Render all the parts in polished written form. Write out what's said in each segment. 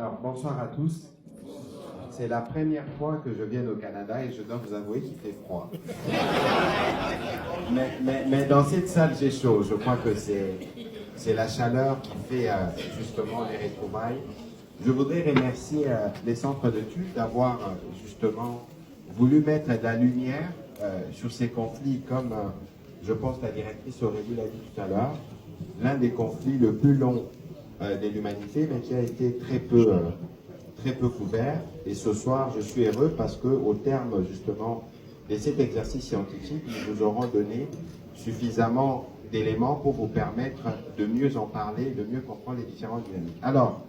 Alors, bonsoir à tous. C'est la première fois que je viens au Canada et je dois vous avouer qu'il fait froid. Mais dans cette salle, j'ai chaud. Je crois que c'est la chaleur qui fait justement les retrouvailles. Je voudrais remercier les centres d'études d'avoir justement voulu mettre de la lumière sur ces conflits comme, je pense, la directrice Aurélie l'a dit tout à l'heure, l'un des conflits le plus long de l'humanité, mais qui a été très peu couvert. Et ce soir, je suis heureux parce qu'au terme, justement, de cet exercice scientifique, nous vous aurons donné suffisamment d'éléments pour vous permettre de mieux en parler, de mieux comprendre les différentes dynamiques. Alors,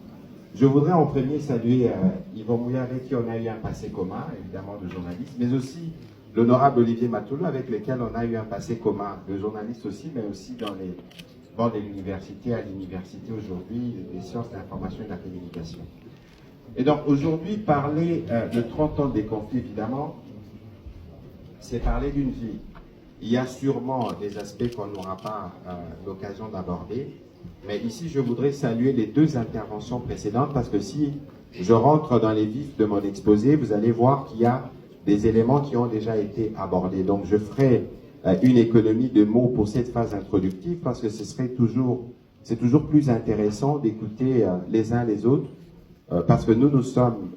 je voudrais en premier saluer Yvon Mouya, avec qui on a eu un passé commun, évidemment de journaliste, mais aussi l'honorable Olivier Matoulou, avec lequel on a eu un passé commun de journaliste aussi, mais aussi dans les bancs de l'université, à l'université aujourd'hui, des sciences de l'information et de la communication. Et donc aujourd'hui, parler de 30 ans des conflits, évidemment, c'est parler d'une vie. Il y a sûrement des aspects qu'on n'aura pas l'occasion d'aborder, mais ici je voudrais saluer les deux interventions précédentes parce que si je rentre dans les vifs de mon exposé, vous allez voir qu'il y a des éléments qui ont déjà été abordés. Donc je ferai une économie de mots pour cette phase introductive parce que c'est toujours plus intéressant d'écouter les uns les autres parce que nous sommes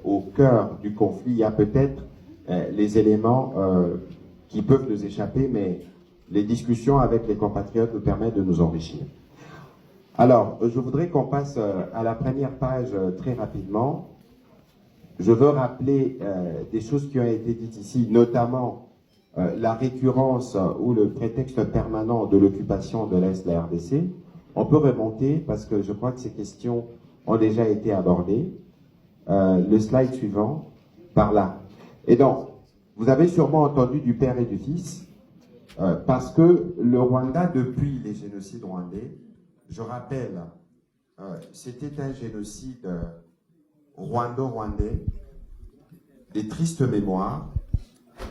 au cœur du conflit. Il y a peut-être les éléments qui peuvent nous échapper, mais les discussions avec les compatriotes nous permettent de nous enrichir. Alors, je voudrais qu'on passe à la première page très rapidement. Je veux rappeler des choses qui ont été dites ici, notamment la récurrence ou le prétexte permanent de l'occupation de l'Est de la RDC. On peut remonter parce que je crois que ces questions ont déjà été abordées. Le slide suivant, par là. Et donc, vous avez sûrement entendu du père et du fils, parce que le Rwanda, depuis les génocides rwandais, je rappelle, c'était un génocide rwando-rwandais, des tristes mémoires.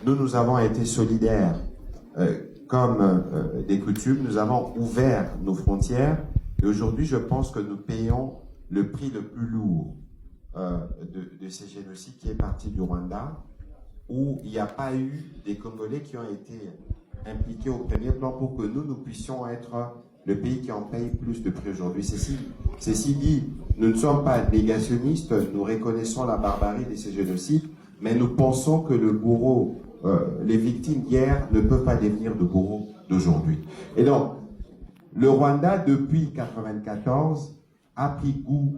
Nous avons été solidaires comme des coutumes, nous avons ouvert nos frontières, et aujourd'hui, je pense que nous payons le prix le plus lourd de ces génocides qui est parti du Rwanda, où il n'y a pas eu des Congolais qui ont été impliqués au premier plan pour que nous puissions être le pays qui en paye plus de prix aujourd'hui. Ceci dit, nous ne sommes pas négationnistes, nous reconnaissons la barbarie de ces génocides, mais nous pensons que le bourreau, les victimes d'hier ne peuvent pas devenir le bourreau d'aujourd'hui. Et donc, le Rwanda, depuis 1994, a pris goût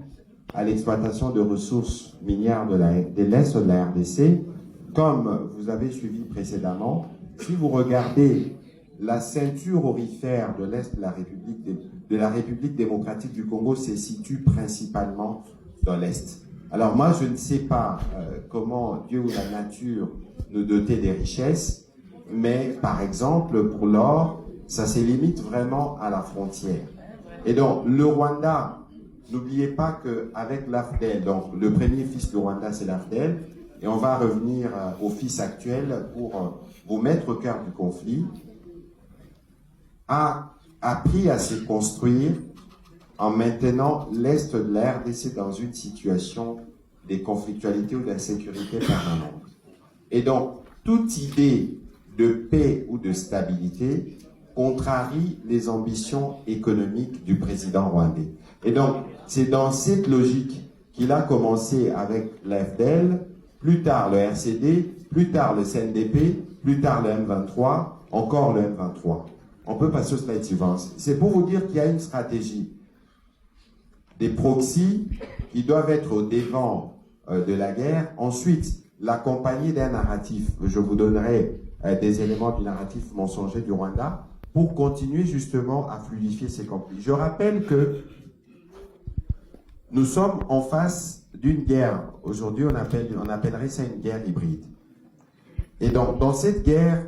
à l'exploitation de ressources minières de l'Est de la RDC. Comme vous avez suivi précédemment, si vous regardez la ceinture aurifère de l'Est de la République démocratique du Congo se situe principalement dans l'Est. Alors moi, je ne sais pas comment Dieu ou la nature nous dotait des richesses, mais par exemple, pour l'or, ça se limite vraiment à la frontière. Et donc, le Rwanda, n'oubliez pas qu'avec l'AFDEL, donc le premier fils du Rwanda, c'est l'AFDEL, et on va revenir au fils actuel pour vous mettre au cœur du conflit, a appris à se construire en maintenant l'Est de la RDC dans une situation de conflictualité ou d'insécurité permanente. Et donc, toute idée de paix ou de stabilité contrarie les ambitions économiques du président rwandais. Et donc, c'est dans cette logique qu'il a commencé avec l'AFDEL, plus tard le RCD, plus tard le CNDP, plus tard le M23, encore le M23. On peut passer au slide suivant. C'est pour vous dire qu'il y a une stratégie des proxys qui doivent être au devant de la guerre. Ensuite, l'accompagner d'un narratif. Je vous donnerai des éléments du narratif mensonger du Rwanda pour continuer justement à fluidifier ces conflits. Je rappelle que nous sommes en face d'une guerre. Aujourd'hui, on appellerait ça une guerre hybride. Et donc, dans cette guerre,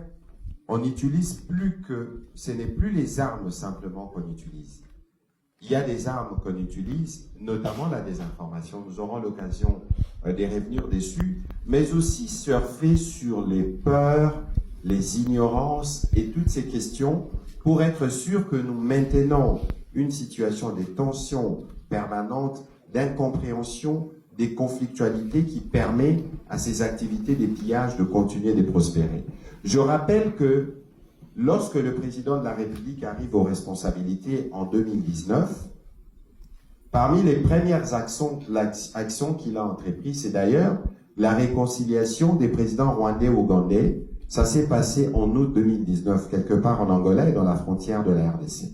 on n'utilise plus que... Ce n'est plus les armes simplement qu'on utilise. Il y a des armes qu'on utilise, notamment la désinformation. Nous aurons l'occasion de revenir dessus, mais aussi surfer sur les peurs, les ignorances et toutes ces questions pour être sûr que nous maintenons une situation de tension permanente d'incompréhension des conflictualités qui permet à ces activités des pillages de continuer de prospérer. Je rappelle que lorsque le président de la République arrive aux responsabilités en 2019, parmi les premières actions qu'il a entreprises, c'est d'ailleurs la réconciliation des présidents rwandais et ougandais. Ça s'est passé en août 2019, quelque part en Angola et dans la frontière de la RDC.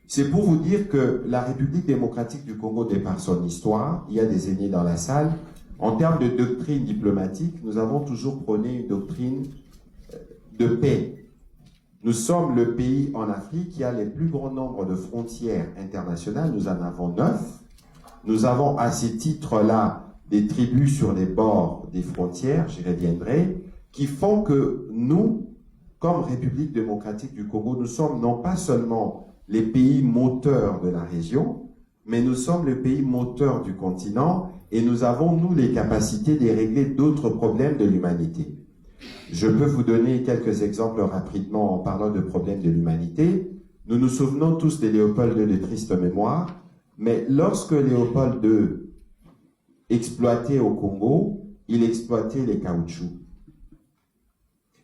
C'est pour vous dire que la République démocratique du Congo, de par son histoire, il y a des aînés dans la salle, en termes de doctrine diplomatique, nous avons toujours prôné une doctrine de paix. Nous sommes le pays en Afrique qui a le plus grand nombre de frontières internationales. Nous en avons 9. Nous avons à ces titres-là des tribus sur les bords des frontières, j'y reviendrai, qui font que nous, comme République démocratique du Congo, nous sommes non pas seulement les pays moteurs de la région, mais nous sommes le pays moteur du continent et nous avons, nous, les capacités de régler d'autres problèmes de l'humanité. Je peux vous donner quelques exemples rapidement en parlant de problèmes de l'humanité. Nous nous souvenons tous de Léopold II de triste mémoire, mais lorsque Léopold II exploitait au Congo, il exploitait les caoutchoucs.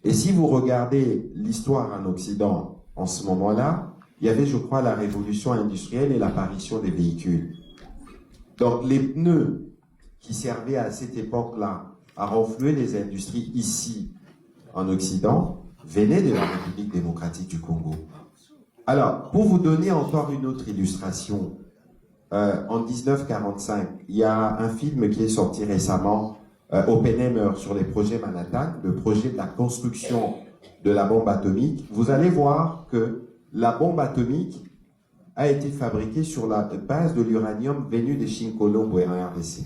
Et si vous regardez l'histoire en Occident en ce moment-là, il y avait, je crois, la révolution industrielle et l'apparition des véhicules. Donc, les pneus qui servaient à cette époque-là à renflouer les industries ici, en Occident, venaient de la République démocratique du Congo. Alors, pour vous donner encore une autre illustration, en 1945, il y a un film qui est sorti récemment, Oppenheimer, sur les projets Manhattan, le projet de la construction de la bombe atomique. Vous allez voir que la bombe atomique a été fabriquée sur la base de l'uranium venu de Shinkolombo et en RDC.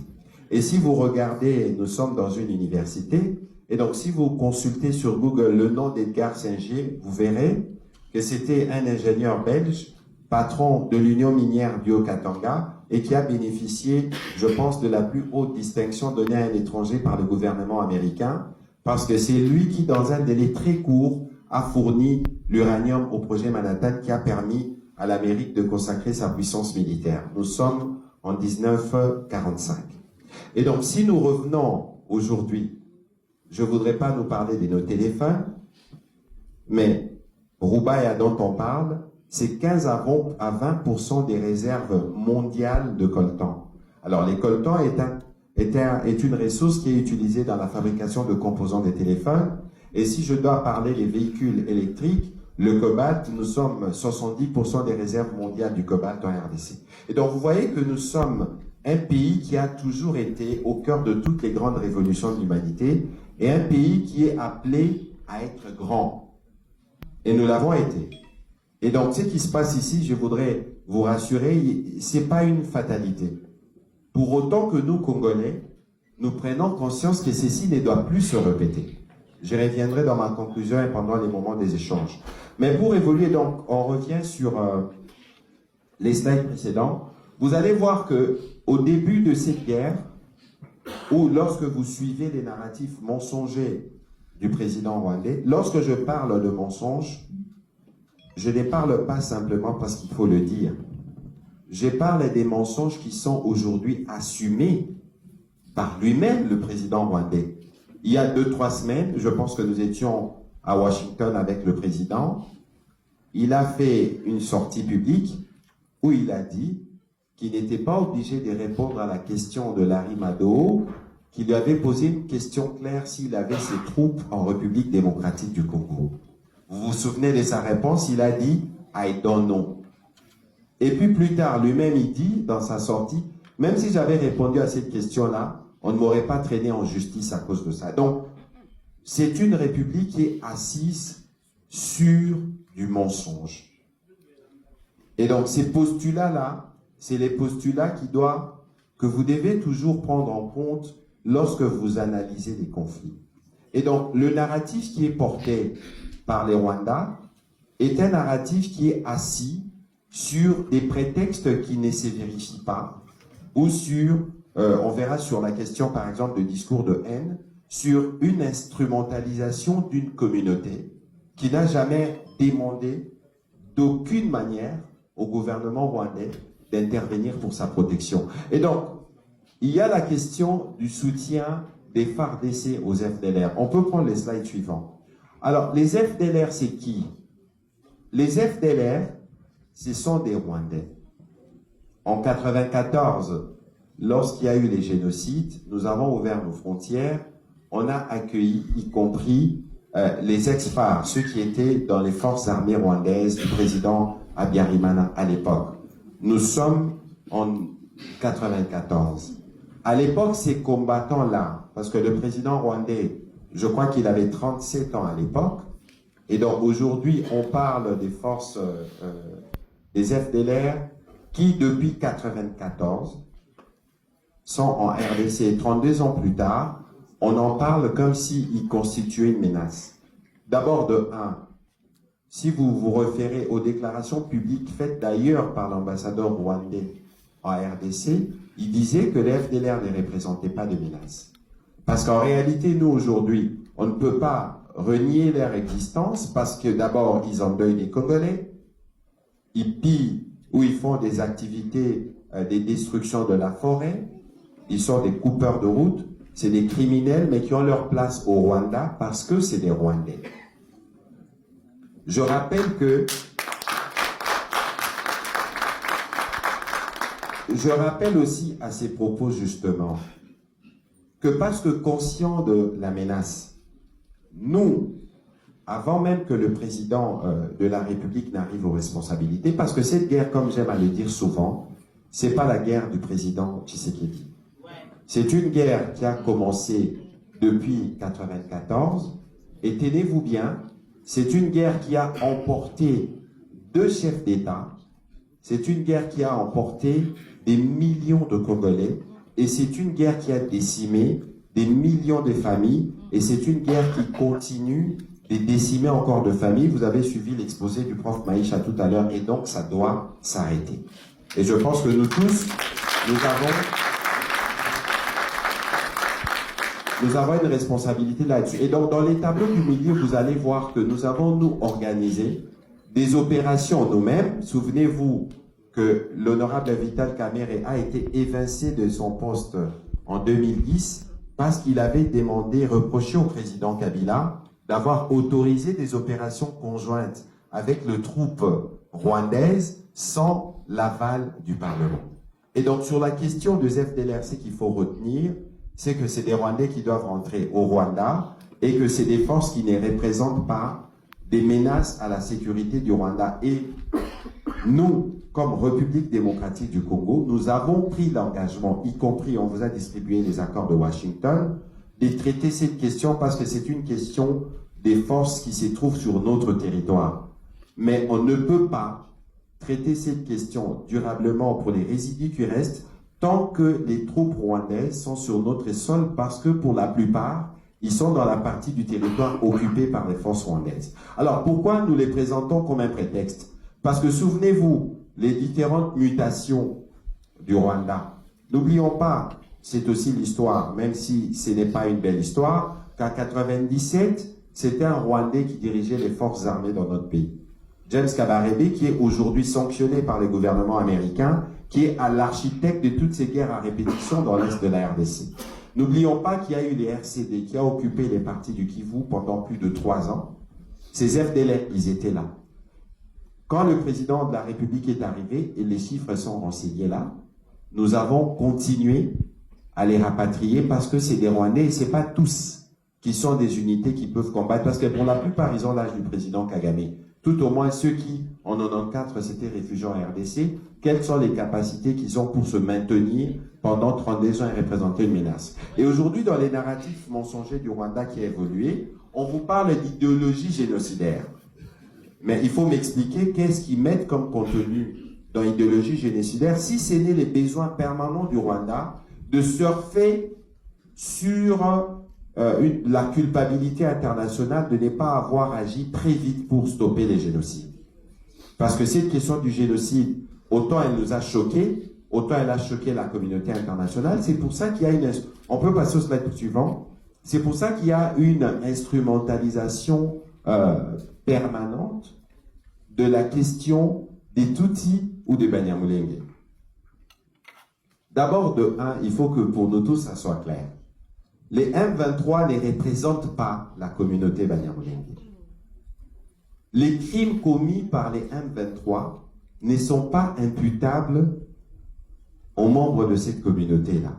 Et si vous regardez, nous sommes dans une université, et donc si vous consultez sur Google le nom d'Edgar Singer, vous verrez que c'était un ingénieur belge, patron de l'Union minière du Haut-Katanga, et qui a bénéficié, je pense, de la plus haute distinction donnée à un étranger par le gouvernement américain, parce que c'est lui qui, dans un délai très court, a fourni l'uranium au projet Manhattan qui a permis à l'Amérique de consacrer sa puissance militaire. Nous sommes en 1945. Et donc, si nous revenons aujourd'hui, je ne voudrais pas nous parler de nos téléphones, mais Roubaïa dont on parle, c'est 15 à 20% des réserves mondiales de coltan. Alors, les coltans est une ressource qui est utilisée dans la fabrication de composants des téléphones. Et si je dois parler des véhicules électriques, le cobalt, nous sommes 70% des réserves mondiales du cobalt en RDC. Et donc, vous voyez que nous sommes un pays qui a toujours été au cœur de toutes les grandes révolutions de l'humanité et un pays qui est appelé à être grand. Et nous l'avons été. Et donc, ce qui se passe ici, je voudrais vous rassurer, c'est pas une fatalité. Pour autant que nous, Congolais, nous prenons conscience que ceci ne doit plus se répéter. Je reviendrai dans ma conclusion et pendant les moments des échanges. Mais pour évoluer, donc, on revient sur les slides précédents. Vous allez voir que au début de cette guerre, ou lorsque vous suivez les narratifs mensongers du président rwandais, lorsque je parle de mensonges, je ne parle pas simplement parce qu'il faut le dire. Je parle des mensonges qui sont aujourd'hui assumés par lui-même, le président rwandais. Il y a 2-3 semaines, je pense que nous étions à Washington avec le président, il a fait une sortie publique où il a dit qu'il n'était pas obligé de répondre à la question de Larry Madowo, qui lui avait posé une question claire s'il avait ses troupes en République démocratique du Congo. Vous vous souvenez de sa réponse? Il a dit « I don't know ». Et puis plus tard, lui-même, il dit dans sa sortie, même si j'avais répondu à cette question-là, on ne m'aurait pas traîné en justice à cause de ça. Donc, c'est une république qui est assise sur du mensonge. Et donc, ces postulats-là, c'est les postulats que vous devez toujours prendre en compte lorsque vous analysez les conflits. Et donc, le narratif qui est porté par les Rwandais est un narratif qui est assis sur des prétextes qui ne se vérifient pas, ou sur, on verra sur la question par exemple de discours de haine, sur une instrumentalisation d'une communauté qui n'a jamais demandé d'aucune manière au gouvernement rwandais d'intervenir pour sa protection. Et donc, Il y a la question du soutien des FARDC aux FDLR. On peut prendre les slides suivants. Alors, les FDLR, c'est qui? Les FDLR, ce sont des Rwandais. En 1994, lorsqu'il y a eu les génocides, nous avons ouvert nos frontières. On a accueilli, y compris les ex-FAR, ceux qui étaient dans les forces armées rwandaises du président Habyarimana à l'époque. Nous sommes en 1994. À l'époque, ces combattants-là, parce que le président rwandais, je crois qu'il avait 37 ans à l'époque, et donc aujourd'hui, on parle des forces des FDLR qui, depuis 1994, sont en RDC. 32 ans plus tard, on en parle comme s'ils constituaient une menace. D'abord, de un, si vous vous référez aux déclarations publiques faites d'ailleurs par l'ambassadeur rwandais en RDC, il disait que les FDLR ne représentaient pas de menace. Parce qu'en réalité, nous, aujourd'hui, on ne peut pas renier leur existence parce que d'abord, ils endeuillent les Congolais, ils pillent ou ils font des activités, des destructions de la forêt, ils sont des coupeurs de route, c'est des criminels, mais qui ont leur place au Rwanda parce que c'est des Rwandais. Je rappelle que je rappelle aussi à ces propos justement que parce que conscient de la menace, nous, avant même que le président de la République n'arrive aux responsabilités, parce que cette guerre, comme j'aime à le dire souvent, c'est pas la guerre du président Tshisekedi. C'est une guerre qui a commencé depuis 1994, et tenez-vous bien, c'est une guerre qui a emporté 2 chefs d'État, c'est une guerre qui a emporté des millions de Congolais, et c'est une guerre qui a décimé des millions de familles, et c'est une guerre qui continue de décimer encore de familles. Vous avez suivi l'exposé du prof Maïcha tout à l'heure, et donc ça doit s'arrêter. Et je pense que nous tous, nous avons une responsabilité là-dessus. Et donc, dans les tableaux du milieu, vous allez voir que nous avons, nous, organisé des opérations nous-mêmes. Souvenez-vous que l'honorable Vital Kamerhe a été évincé de son poste en 2010 parce qu'il avait demandé, reproché au président Kabila d'avoir autorisé des opérations conjointes avec les troupes rwandaises sans l'aval du Parlement. Et donc, sur la question des FDLR, ce qu'il faut retenir, c'est que c'est des Rwandais qui doivent rentrer au Rwanda et que c'est des forces qui ne représentent pas des menaces à la sécurité du Rwanda. Et nous, comme République démocratique du Congo, nous avons pris l'engagement, y compris, on vous a distribué les accords de Washington, de traiter cette question parce que c'est une question des forces qui se trouvent sur notre territoire. Mais on ne peut pas traiter cette question durablement pour les résidus qui restent tant que les troupes rwandaises sont sur notre sol, parce que pour la plupart, ils sont dans la partie du territoire occupée par les forces rwandaises. Alors pourquoi nous les présentons comme un prétexte? Parce que souvenez-vous, les différentes mutations du Rwanda. N'oublions pas, c'est aussi l'histoire, même si ce n'est pas une belle histoire, qu'en 1997, c'était un Rwandais qui dirigeait les forces armées dans notre pays. James Kabarebe, qui est aujourd'hui sanctionné par le gouvernement américain, qui est à l'architecte de toutes ces guerres à répétition dans l'est de la RDC. N'oublions pas qu'il y a eu les RCD qui a occupé les parties du Kivu pendant plus de 3 ans. Ces FDLR, ils étaient là. Quand le président de la République est arrivé, et les chiffres sont renseignés là, nous avons continué à les rapatrier parce que c'est des Rwandais et ce n'est pas tous qui sont des unités qui peuvent combattre, parce que pour la plupart, ils ont l'âge du président Kagame. Tout au moins ceux qui, en 94, s'étaient réfugiés en RDC, quelles sont les capacités qu'ils ont pour se maintenir pendant 32 ans et représenter une menace. Et aujourd'hui, dans les narratifs mensongers du Rwanda qui a évolué, on vous parle d'idéologie génocidaire. Mais il faut m'expliquer qu'est-ce qu'ils mettent comme contenu dans l'idéologie génocidaire, si ce n'est les besoins permanents du Rwanda de surfer sur la culpabilité internationale de ne pas avoir agi très vite pour stopper les génocides. Parce que cette question du génocide, autant elle nous a choqués, autant elle a choqué la communauté internationale. C'est pour ça qu'il y a une... On peut passer au slide suivant. C'est pour ça qu'il y a une instrumentalisation permanente de la question des Tutsis ou des Banyamulenge. D'abord, de un, il faut que pour nous tous, ça soit clair. Les M23 ne représentent pas la communauté Banyamulenge. Les crimes commis par les M23 ne sont pas imputables aux membres de cette communauté-là.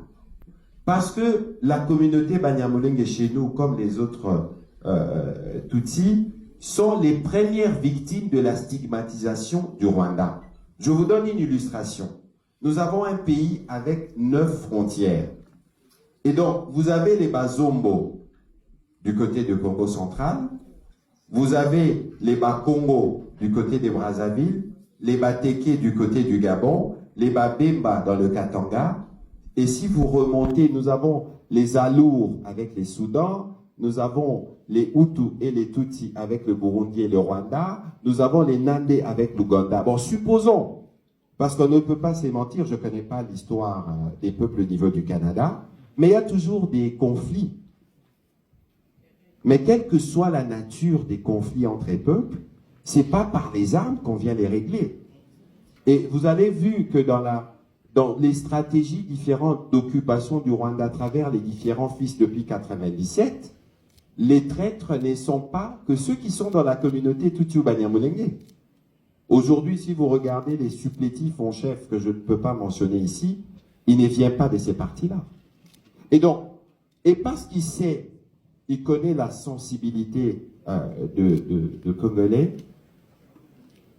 Parce que la communauté Banyamulenge chez nous, comme les autres Tutsis, sont les premières victimes de la stigmatisation du Rwanda. Je vous donne une illustration. Nous avons un pays avec 9 frontières. Et donc, vous avez les Bazombo du côté du Congo central, vous avez les Bakongo du côté des Brazzaville, les Bateke du côté du Gabon, les Babemba dans le Katanga. Et si vous remontez, nous avons les Alours avec les Soudans, nous avons les Hutus et les Tutsis avec le Burundi et le Rwanda, nous avons les Nandés avec l'Ouganda. Bon, supposons, parce qu'on ne peut pas se mentir, je ne connais pas l'histoire des peuples au niveau du Canada, mais il y a toujours des conflits. Mais quelle que soit la nature des conflits entre les peuples, ce n'est pas par les armes qu'on vient les régler. Et vous avez vu que dans les stratégies différentes d'occupation du Rwanda à travers les différents fils depuis 1997, les traîtres ne sont pas que ceux qui sont dans la communauté Tutsi ou Banyamulenge. Aujourd'hui, si vous regardez les supplétifs en chef que je ne peux pas mentionner ici, ils ne viennent pas de ces partis-là. Et donc, et parce qu'il sait, il connaît la sensibilité de Congolais,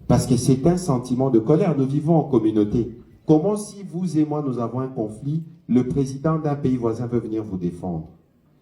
parce que c'est un sentiment de colère. Nous vivons en communauté. Comment si vous et moi, nous avons un conflit, le président d'un pays voisin veut venir vous défendre?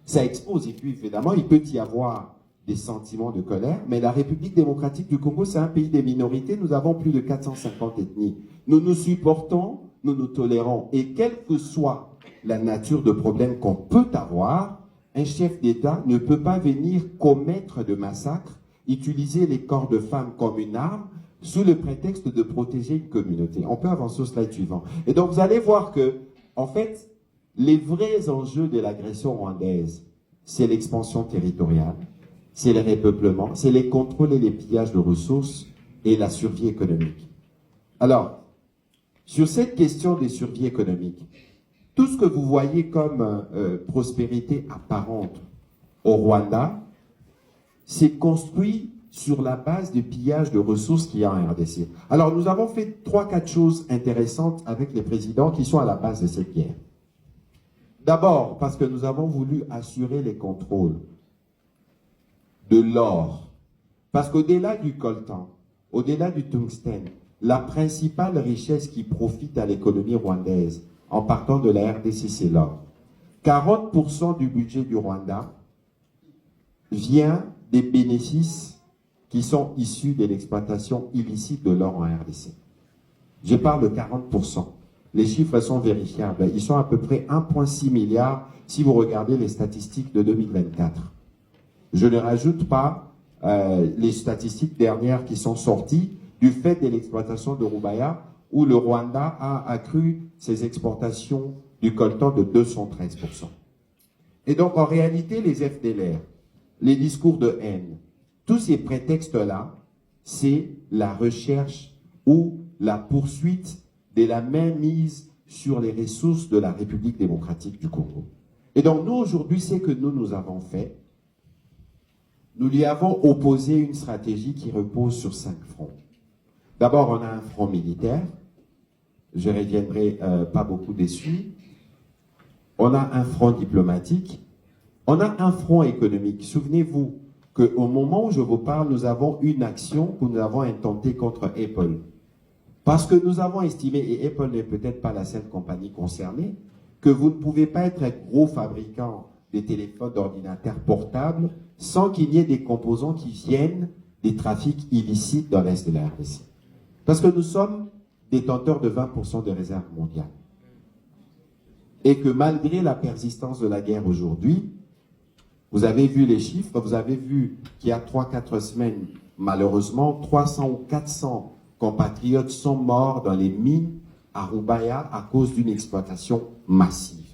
Ça expose. Et puis, évidemment, il peut y avoir des sentiments de colère, mais la République démocratique du Congo, c'est un pays des minorités. Nous avons plus de 450 ethnies. Nous nous supportons, nous nous tolérons. Et quelle que soit la nature de problème qu'on peut avoir, un chef d'État ne peut pas venir commettre de massacres, utiliser les corps de femmes comme une arme, sous le prétexte de protéger une communauté. On peut avancer au slide suivant. Et donc, vous allez voir que, en fait, les vrais enjeux de l'agression rwandaise, c'est l'expansion territoriale, c'est le repeuplement, c'est les contrôles et les pillages de ressources et la survie économique. Alors, sur cette question des survies économiques, tout ce que vous voyez comme prospérité apparente au Rwanda, c'est construit sur la base du pillage de ressources qu'il y a en RDC. Alors, nous avons fait 3-4 choses intéressantes avec les présidents qui sont à la base de cette guerre. D'abord, parce que nous avons voulu assurer les contrôles de l'or. Parce qu'au-delà du coltan, au-delà du tungstène, la principale richesse qui profite à l'économie rwandaise, en partant de la RDC, c'est l'or. 40% du budget du Rwanda vient des bénéfices qui sont issus de l'exploitation illicite de l'or en RDC. Je parle de 40%. Les chiffres sont vérifiables. Ils sont à peu près 1,6 milliard si vous regardez les statistiques de 2024. Je ne rajoute pas les statistiques dernières qui sont sorties du fait de l'exploitation de Rubaya, où le Rwanda a accru ses exportations du coltan de 213%. Et donc, en réalité, les FDLR, les discours de haine, tous ces prétextes-là, c'est la recherche ou la poursuite de la mainmise sur les ressources de la République démocratique du Congo. Et donc, nous, aujourd'hui, c'est que nous avons fait. Nous lui avons opposé une stratégie qui repose sur 5 fronts. D'abord, on a un front militaire. Je ne reviendrai pas beaucoup dessus. On a un front diplomatique. On a un front économique. Souvenez-vous qu'au moment où je vous parle, nous avons une action que nous avons intentée contre Apple. Parce que nous avons estimé, et Apple n'est peut-être pas la seule compagnie concernée, que vous ne pouvez pas être un gros fabricant des téléphones, d'ordinateurs portables sans qu'il y ait des composants qui viennent des trafics illicites dans l'Est de la RDC. Parce que nous sommes détenteurs de 20% des réserves mondiales. Et que malgré la persistance de la guerre aujourd'hui, vous avez vu les chiffres, vous avez vu qu'il y a 3-4 semaines, malheureusement, 300 ou 400 compatriotes sont morts dans les mines à Rubaya à cause d'une exploitation massive.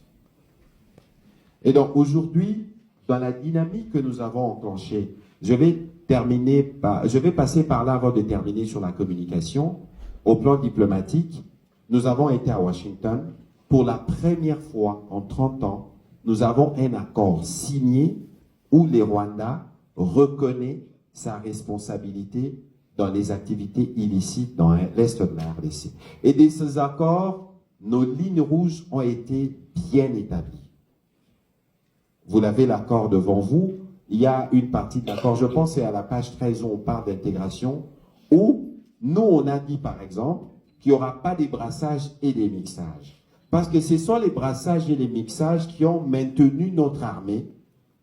Et donc aujourd'hui, dans la dynamique que nous avons enclenchée, je vais passer par là avant de terminer sur la communication. Au plan diplomatique, nous avons été à Washington pour la première fois en 30 ans, nous avons un accord signé où le Rwanda reconnaît sa responsabilité dans les activités illicites dans l'Est de la RDC. Et de ces accords, nos lignes rouges ont été bien établies. Vous l'avez l'accord devant vous. Il y a une partie de l'accord, je pense, c'est à la page 13 où on parle d'intégration, où nous, on a dit, par exemple, qu'il n'y aura pas des brassages et des mixages. Parce que ce sont les brassages et les mixages qui ont maintenu notre armée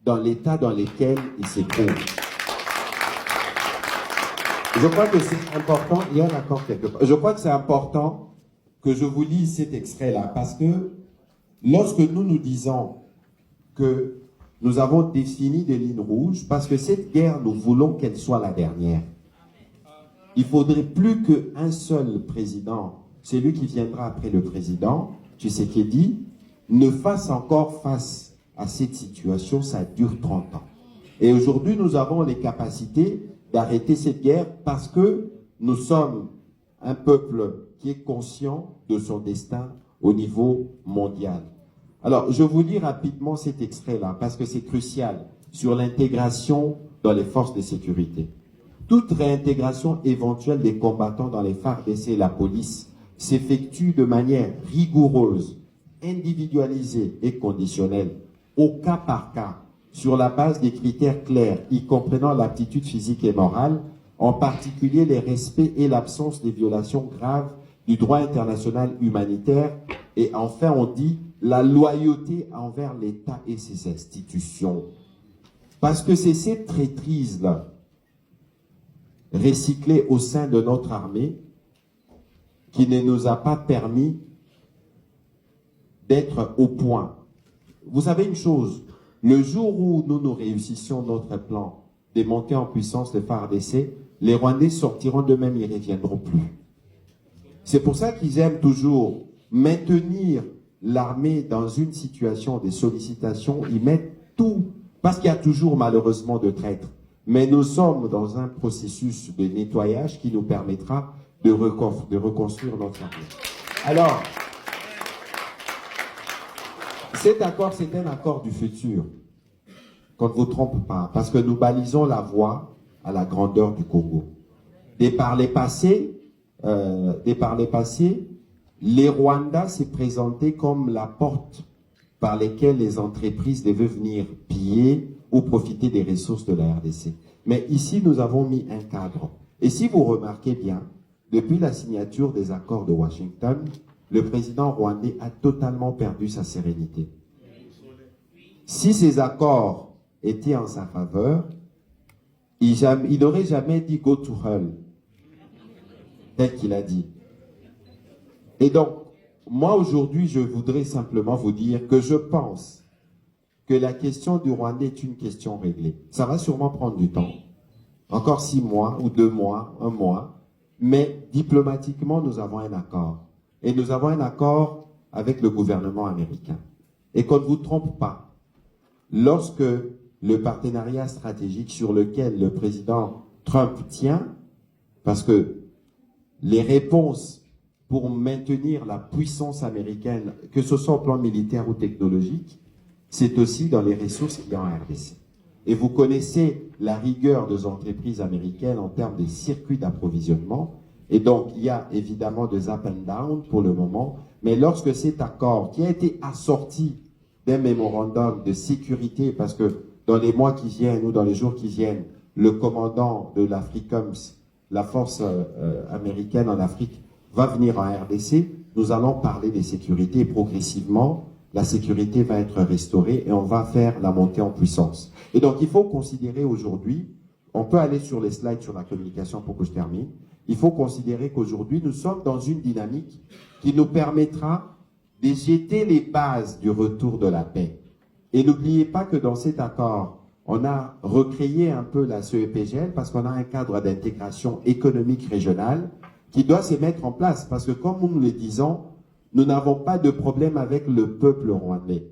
dans l'état dans lequel il se trouve. Je crois que c'est important, il y a un accord quelque part. Je crois que c'est important que je vous lise cet extrait-là, parce que lorsque nous disons que nous avons défini des lignes rouges, parce que cette guerre, nous voulons qu'elle soit la dernière. Il faudrait plus qu'un seul président, celui qui viendra après le président, Tshisekedi, ne fasse encore face à cette situation, ça dure 30 ans. Et aujourd'hui, nous avons les capacités d'arrêter cette guerre parce que nous sommes un peuple qui est conscient de son destin au niveau mondial. Alors, je vous lis rapidement cet extrait-là parce que c'est crucial sur l'intégration dans les forces de sécurité. Toute réintégration éventuelle des combattants dans les FARDC et la police s'effectue de manière rigoureuse, individualisée et conditionnelle, au cas par cas, sur la base des critères clairs, y comprenant l'aptitude physique et morale, en particulier les respects et l'absence des violations graves du droit international humanitaire, et enfin on dit la loyauté envers l'État et ses institutions. Parce que c'est cette traîtrise-là, recyclée au sein de notre armée, qui ne nous a pas permis d'être au point. Vous savez une chose, le jour où nous réussissions notre plan de monter en puissance de FARDC, les Rwandais sortiront d'eux-mêmes, ils ne reviendront plus. C'est pour ça qu'ils aiment toujours maintenir l'armée dans une situation de sollicitation, ils mettent tout, parce qu'il y a toujours malheureusement de traîtres. Mais nous sommes dans un processus de nettoyage qui nous permettra de reconstruire notre armée. Alors, cet accord, c'est un accord du futur, qu'on ne vous trompe pas, parce que nous balisons la voie à la grandeur du Congo. Dès par les passés, les Rwandais s'est présenté comme la porte par laquelle les entreprises devaient venir piller ou profiter des ressources de la RDC. Mais ici, nous avons mis un cadre. Et si vous remarquez bien, depuis la signature des accords de Washington, le président rwandais a totalement perdu sa sérénité. Si ces accords étaient en sa faveur, il n'aurait jamais dit « go to hell », tel qu'il a dit. Et donc, moi aujourd'hui, je voudrais simplement vous dire que je pense que la question du Rwanda est une question réglée. Ça va sûrement prendre du temps, encore 6 mois ou 2 mois, 1 mois, mais diplomatiquement, nous avons un accord. Et nous avons un accord avec le gouvernement américain. Et qu'on ne vous trompe pas, lorsque le partenariat stratégique sur lequel le président Trump tient, parce que les réponses pour maintenir la puissance américaine, que ce soit au plan militaire ou technologique, c'est aussi dans les ressources qu'il y a en RDC. Et vous connaissez la rigueur des entreprises américaines en termes de circuits d'approvisionnement. Et donc, il y a évidemment des up and down pour le moment. Mais lorsque cet accord, qui a été assorti d'un mémorandum de sécurité, parce que dans les mois qui viennent ou dans les jours qui viennent, le commandant de l'Africums, la force américaine en Afrique, va venir en RDC, nous allons parler des sécurités et progressivement, la sécurité va être restaurée et on va faire la montée en puissance. Et donc, il faut considérer aujourd'hui, on peut aller sur les slides sur la communication pour que je termine, il faut considérer qu'aujourd'hui, nous sommes dans une dynamique qui nous permettra de jeter les bases du retour de la paix. Et n'oubliez pas que dans cet accord, on a recréé un peu la CEPGL parce qu'on a un cadre d'intégration économique régionale qui doit se mettre en place. Parce que comme nous le disons, nous n'avons pas de problème avec le peuple rwandais.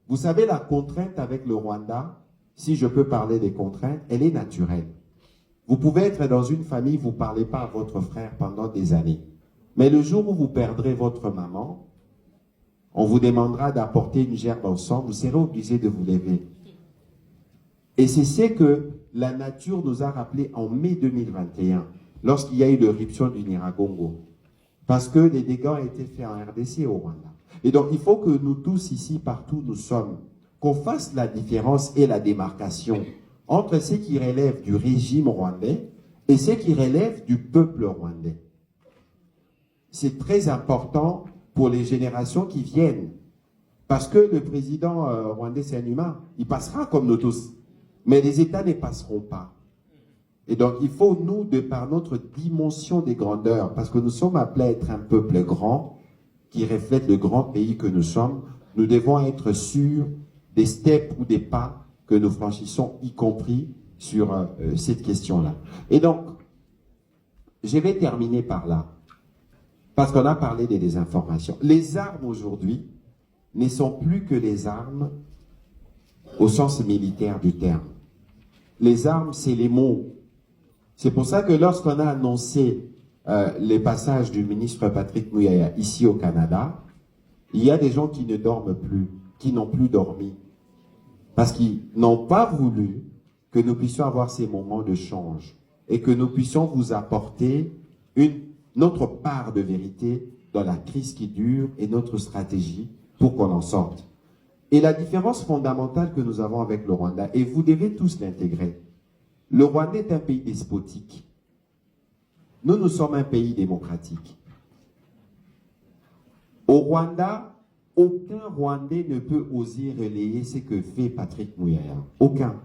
Vous savez, la contrainte avec le Rwanda, si je peux parler des contraintes, elle est naturelle. Vous pouvez être dans une famille, vous ne parlez pas à votre frère pendant des années. Mais le jour où vous perdrez votre maman, on vous demandera d'apporter une gerbe au sang, vous serez obligé de vous lever. Et c'est ce que la nature nous a rappelé en mai 2021, lorsqu'il y a eu l'éruption du Nyiragongo. Parce que les dégâts ont été faits en RDC au Rwanda. Et donc, il faut que nous tous ici, partout nous sommes, qu'on fasse la différence et la démarcation entre ce qui relève du régime rwandais et ce qui relève du peuple rwandais. C'est très important pour les générations qui viennent. Parce que le président rwandais, c'est un humain. Il passera comme nous tous. Mais les États ne passeront pas. Et donc, il faut, nous, de par notre dimension des grandeurs, parce que nous sommes appelés à être un peuple grand, qui reflète le grand pays que nous sommes, nous devons être sûrs des steps ou des pas que nous franchissons, y compris sur cette question-là. Et donc, je vais terminer par là, parce qu'on a parlé des désinformations. Les armes aujourd'hui ne sont plus que les armes au sens militaire du terme. Les armes, c'est les mots. C'est pour ça que lorsqu'on a annoncé les passages du ministre Patrick Muyaya ici au Canada, il y a des gens qui ne dorment plus, qui n'ont plus dormi, parce qu'ils n'ont pas voulu que nous puissions avoir ces moments de change et que nous puissions vous apporter notre part de vérité dans la crise qui dure et notre stratégie pour qu'on en sorte. Et la différence fondamentale que nous avons avec le Rwanda, et vous devez tous l'intégrer, le Rwanda est un pays despotique. Nous, nous sommes un pays démocratique. Au Rwanda, aucun Rwandais ne peut oser relayer ce que fait Patrick Muyaya. Aucun.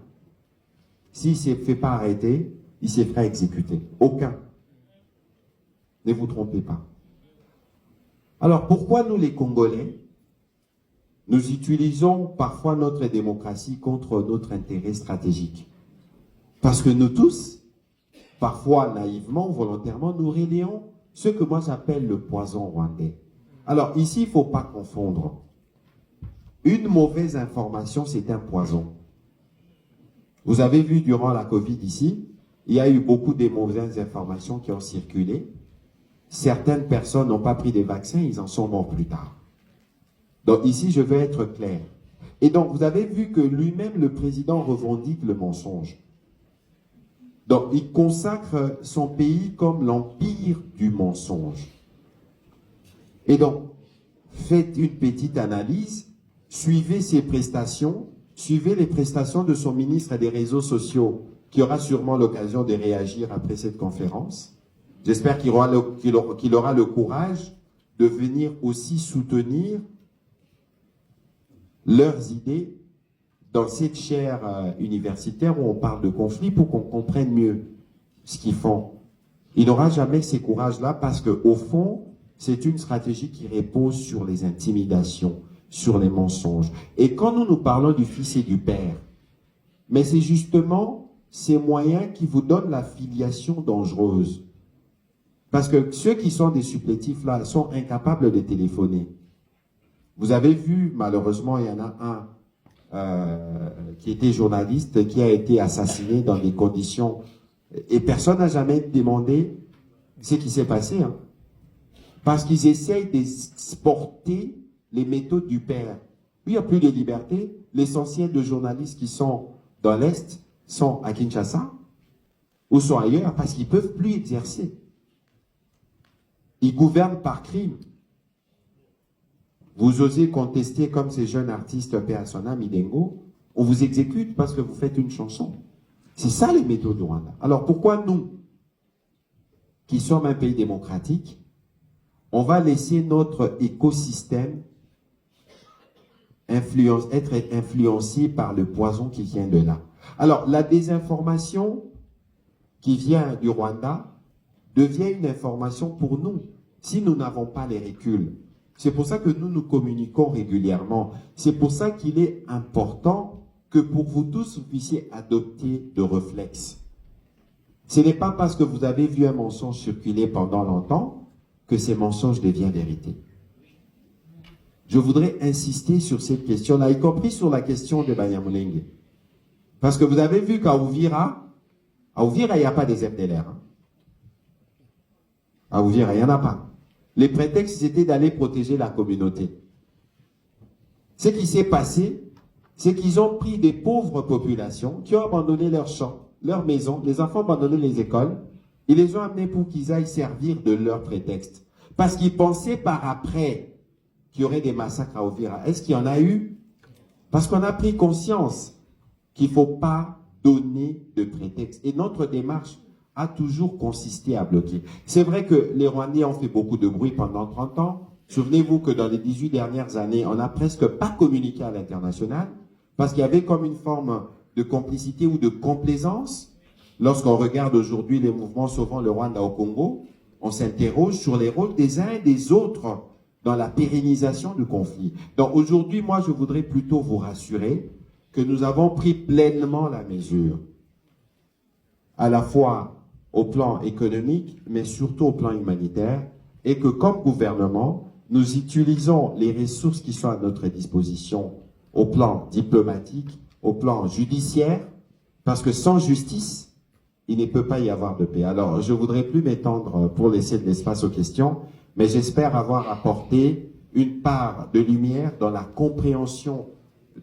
S'il ne se fait pas arrêter, il se fera exécuter. Aucun. Ne vous trompez pas. Alors, pourquoi nous, les Congolais, nous utilisons parfois notre démocratie contre notre intérêt stratégique? Parce que nous tous, parfois naïvement, volontairement, nous relayons ce que moi j'appelle le poison rwandais. Alors ici, il ne faut pas confondre. Une mauvaise information, c'est un poison. Vous avez vu durant la Covid ici, il y a eu beaucoup de mauvaises informations qui ont circulé. Certaines personnes n'ont pas pris des vaccins, ils en sont morts plus tard. Donc ici, je veux être clair. Et donc, vous avez vu que lui-même, le président, revendique le mensonge. Donc, il consacre son pays comme l'empire du mensonge. Et donc, faites une petite analyse, suivez ses prestations, suivez les prestations de son ministre des réseaux sociaux, qui aura sûrement l'occasion de réagir après cette conférence. J'espère qu'il aura le courage de venir aussi soutenir leurs idées dans cette chaire universitaire où on parle de conflit pour qu'on comprenne mieux ce qu'ils font. Il n'aura jamais ces courages-là parce qu'au fond, c'est une stratégie qui repose sur les intimidations, sur les mensonges. Et quand nous parlons du Fils et du Père, mais c'est justement ces moyens qui vous donnent la filiation dangereuse. Parce que ceux qui sont des supplétifs là sont incapables de téléphoner. Vous avez vu, malheureusement, il y en a un qui était journaliste, qui a été assassiné dans des conditions... Et personne n'a jamais demandé ce qui s'est passé. Hein. Parce qu'ils essayent d'exporter les méthodes du Père. Il n'y a plus de liberté. L'essentiel de journalistes qui sont dans l'Est sont à Kinshasa ou sont ailleurs parce qu'ils ne peuvent plus exercer. Ils gouvernent par crime. Vous osez contester comme ces jeunes artistes paix à son âme, Idengo, on vous exécute parce que vous faites une chanson. C'est ça les méthodes du Rwanda. Alors pourquoi nous, qui sommes un pays démocratique, on va laisser notre écosystème être influencé par le poison qui vient de là? Alors la désinformation qui vient du Rwanda devient une information pour nous si nous n'avons pas les reculs. C'est pour ça que nous communiquons régulièrement. C'est pour ça qu'il est important que pour vous tous, vous puissiez adopter de réflexes. Ce n'est pas parce que vous avez vu un mensonge circuler pendant longtemps que ces mensonges deviennent vérité. Je voudrais insister sur cette question-là, y compris sur la question de Banyamulenge. Parce que vous avez vu qu'à Uvira, il n'y a pas des FDLR. Hein. À Uvira, il n'y en a pas. Les prétextes, c'était d'aller protéger la communauté. Ce qui s'est passé, c'est qu'ils ont pris des pauvres populations qui ont abandonné leurs champs, leurs maisons, les enfants ont abandonné les écoles, ils les ont amenés pour qu'ils aillent servir de leur prétexte. Parce qu'ils pensaient par après qu'il y aurait des massacres à Uvira. Est-ce qu'il y en a eu? Parce qu'on a pris conscience qu'il ne faut pas donner de prétexte. Et notre démarche a toujours consisté à bloquer. C'est vrai que les Rwandais ont fait beaucoup de bruit pendant 30 ans. Souvenez-vous que dans les 18 dernières années, on n'a presque pas communiqué à l'international parce qu'il y avait comme une forme de complicité ou de complaisance. Lorsqu'on regarde aujourd'hui les mouvements sauvant le Rwanda au Congo, on s'interroge sur les rôles des uns et des autres dans la pérennisation du conflit. Donc aujourd'hui, moi, je voudrais plutôt vous rassurer que nous avons pris pleinement la mesure, à la fois au plan économique, mais surtout au plan humanitaire, et que comme gouvernement, nous utilisons les ressources qui sont à notre disposition au plan diplomatique, au plan judiciaire, parce que sans justice, il ne peut pas y avoir de paix. Alors, je ne voudrais plus m'étendre pour laisser de l'espace aux questions, mais j'espère avoir apporté une part de lumière dans la compréhension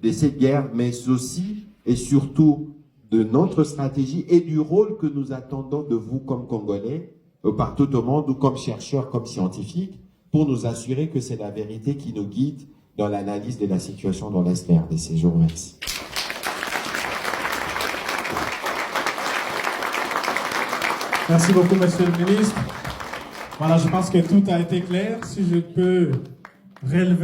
de cette guerre, mais aussi et surtout de notre stratégie et du rôle que nous attendons de vous comme Congolais, partout au monde, ou comme chercheurs, comme scientifiques, pour nous assurer que c'est la vérité qui nous guide dans l'analyse de la situation dans l'Est RDC. Je vous remercie. Merci beaucoup, Monsieur le Ministre. Voilà, je pense que tout a été clair. Si je peux relever